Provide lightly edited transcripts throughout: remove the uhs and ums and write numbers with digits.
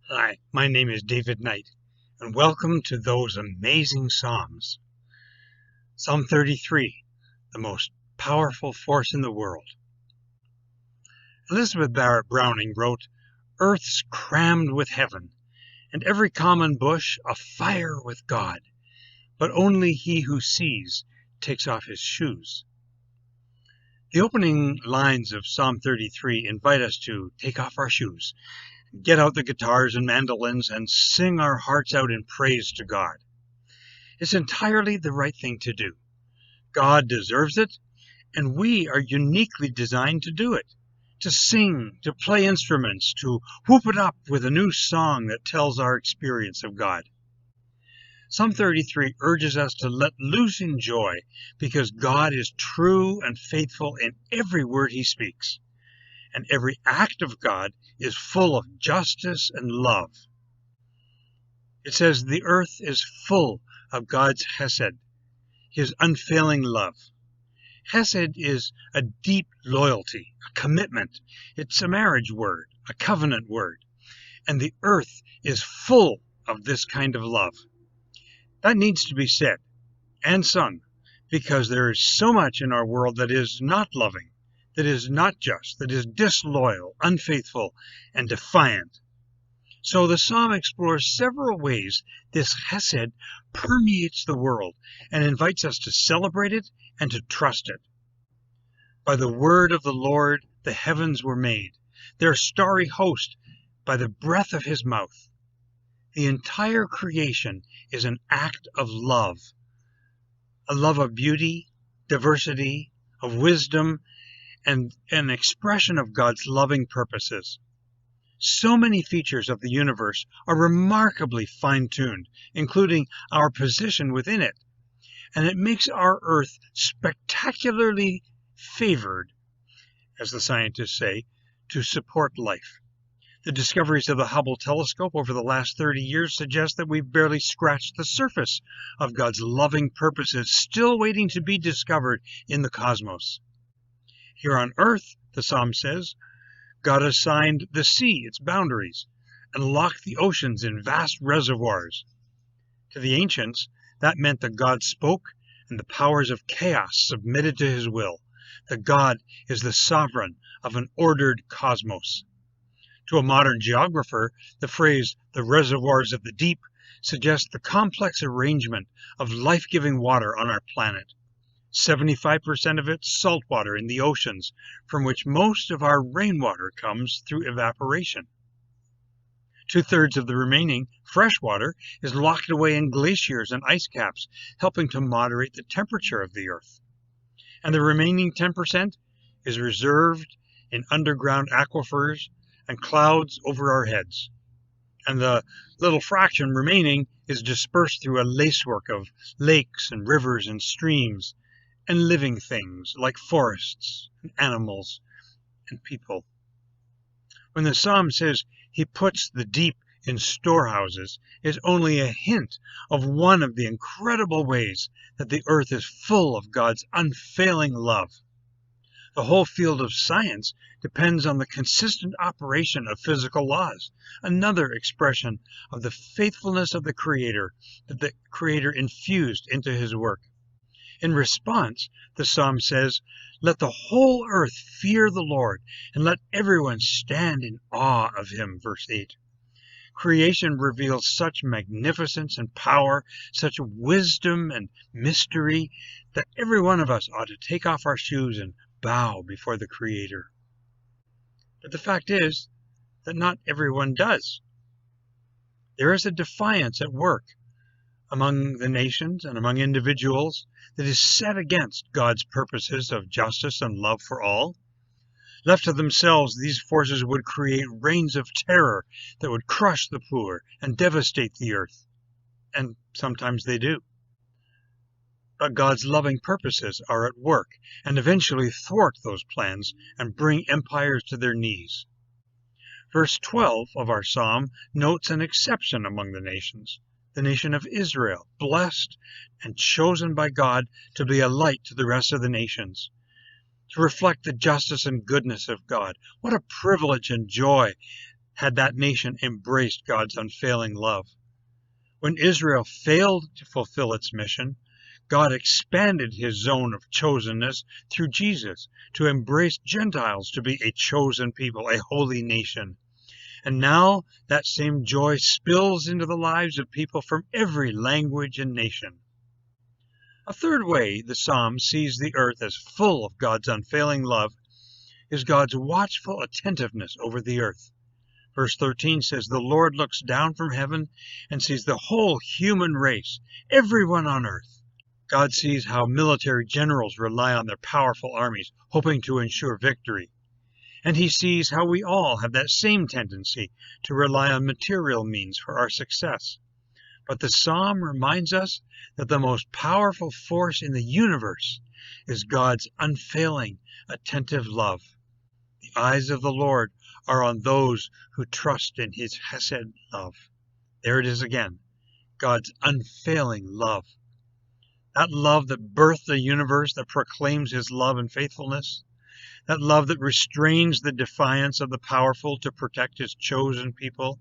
Hi, my name is David Knight, and welcome to those amazing Psalms. Psalm 33, the most powerful force in the world. Elizabeth Barrett Browning wrote, "Earth's crammed with heaven, and every common bush afire with God, but only he who sees takes off his shoes." The opening lines of Psalm 33 invite us to take off our shoes, get out the guitars and mandolins, and sing our hearts out in praise to God. It's entirely the right thing to do. God deserves it, and we are uniquely designed to do it, to sing, to play instruments, to whoop it up with a new song that tells our experience of God. Psalm 33 urges us to let loose in joy because God is true and faithful in every word he speaks, and every act of God is full of justice and love. It says the earth is full of God's hesed, his unfailing love. Hesed is a deep loyalty, a commitment. It's a marriage word, a covenant word. And the earth is full of this kind of love. That needs to be said and sung because there is so much in our world that is not loving, that is not just, that is disloyal, unfaithful, and defiant. So the psalm explores several ways this hesed permeates the world and invites us to celebrate it and to trust it. By the word of the Lord the heavens were made, their starry host by the breath of his mouth. The entire creation is an act of love, a love of beauty, diversity, of wisdom, and an expression of God's loving purposes. So many features of the universe are remarkably fine-tuned, including our position within it, and it makes our Earth spectacularly favored, as the scientists say, to support life. The discoveries of the Hubble telescope over the last 30 years suggest that we've barely scratched the surface of God's loving purposes still waiting to be discovered in the cosmos. Here on Earth, the psalm says, God assigned the sea its boundaries and locked the oceans in vast reservoirs. To the ancients, that meant that God spoke and the powers of chaos submitted to his will, that God is the sovereign of an ordered cosmos. To a modern geographer, the phrase, the reservoirs of the deep, suggests the complex arrangement of life-giving water on our planet. 75% of it salt water in the oceans, from which most of our rainwater comes through evaporation. 2/3 of the remaining fresh water is locked away in glaciers and ice caps, helping to moderate the temperature of the Earth. And the remaining 10% is reserved in underground aquifers and clouds over our heads. And the little fraction remaining is dispersed through a lacework of lakes and rivers and streams, and living things like forests and animals and people. When the psalm says he puts the deep in storehouses, is only a hint of one of the incredible ways that the earth is full of God's unfailing love. The whole field of science depends on the consistent operation of physical laws, another expression of the faithfulness of the Creator that the Creator infused into his work. In response, the psalm says, "Let the whole earth fear the Lord, and let everyone stand in awe of him," verse 8. Creation reveals such magnificence and power, such wisdom and mystery, that every one of us ought to take off our shoes and bow before the Creator. But the fact is that not everyone does. There is a defiance at work among the nations and among individuals that is set against God's purposes of justice and love for all. Left to themselves, these forces would create reigns of terror that would crush the poor and devastate the earth. And sometimes they do. But God's loving purposes are at work and eventually thwart those plans and bring empires to their knees. Verse 12 of our psalm notes an exception among the nations. The nation of Israel, blessed and chosen by God to be a light to the rest of the nations, to reflect the justice and goodness of God. What a privilege and joy had that nation embraced God's unfailing love. When Israel failed to fulfill its mission, God expanded his zone of chosenness through Jesus to embrace Gentiles to be a chosen people, a holy nation. And now that same joy spills into the lives of people from every language and nation. A third way the psalm sees the earth as full of God's unfailing love is God's watchful attentiveness over the earth. Verse 13 says, "The Lord looks down from heaven and sees the whole human race, everyone on earth." God sees how military generals rely on their powerful armies, hoping to ensure victory. And he sees how we all have that same tendency to rely on material means for our success. But the psalm reminds us that the most powerful force in the universe is God's unfailing, attentive love. The eyes of the Lord are on those who trust in his Hesed love. There it is again, God's unfailing love. That love that birthed a universe that proclaims his love and faithfulness. That love that restrains the defiance of the powerful to protect his chosen people.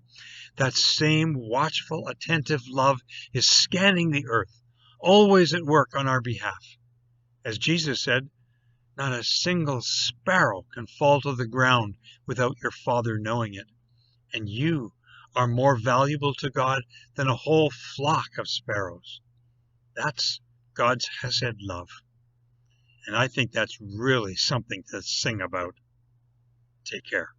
That same watchful, attentive love is scanning the earth, always at work on our behalf. As Jesus said, not a single sparrow can fall to the ground without your Father knowing it. And you are more valuable to God than a whole flock of sparrows. That's God's Hesed love. And I think that's really something to sing about. Take care.